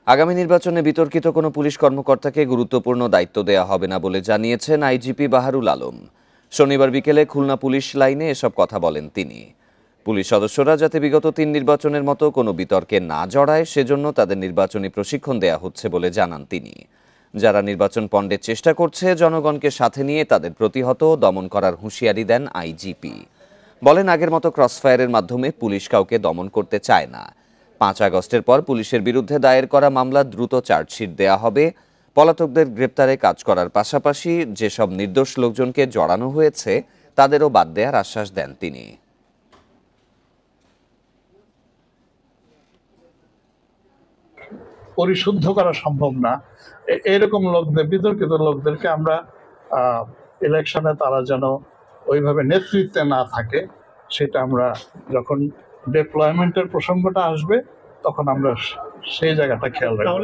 আগামী নির্বাচনে বিতর্কিত কোনো পুলিশ কর্মকর্তাকে গুরুত্বপূর্ণ দায়িত্ব দেয়া হবে না বলে জানিয়েছেন আইজিপি বাহারুল আলম। শনিবার বিকেলে খুলনা পুলিশ লাইনে এসব কথা বলেন তিনি। পুলিশ সদস্যরা যাতে বিগত ৩ নির্বাচনের মতো কোনো বিতর্কে না জড়ায় সেজন্য তাদের নির্বাচনী প্রশিক্ষণ দেয়া হচ্ছে বলে জানান তিনি। যারা নির্বাচন পণ্ডের চেষ্টা করছে জনগণকে সাথে নিয়ে তাদের প্রতিহত দমন করার হুঁশিয়ারি দেন আইজিপি। বলেন, আগের মতো ক্রসফায়ারের মাধ্যমে পুলিশ কাউকে দমন করতে চায় না। ৫ আগস্টের পর পুলিশের বিরুদ্ধে দায়ের করা মামলা দ্রুত চার্জশিট দেয়া হবে। পলাতকদের গ্রেপ্তারে কাজ করার পাশাপাশি যেসব নির্দোষ লোকজনকে জড়ানো হয়েছে তাদেরও বাদ দেওয়ার আশ্বাস দেন তিনি। পরিশুদ্ধ করা সম্ভব না এরকম লোকদের, বিতর্কিত লোকদেরকে আমরা ইলেকশনে তারা যেন ওইভাবে নেতৃত্বে না থাকে সেটা আমরা যখন ডিপ্লয়মেন্টের প্রসঙ্গটা আসবে তখন আমরা সেই জায়গাটা খেয়াল রাখবো।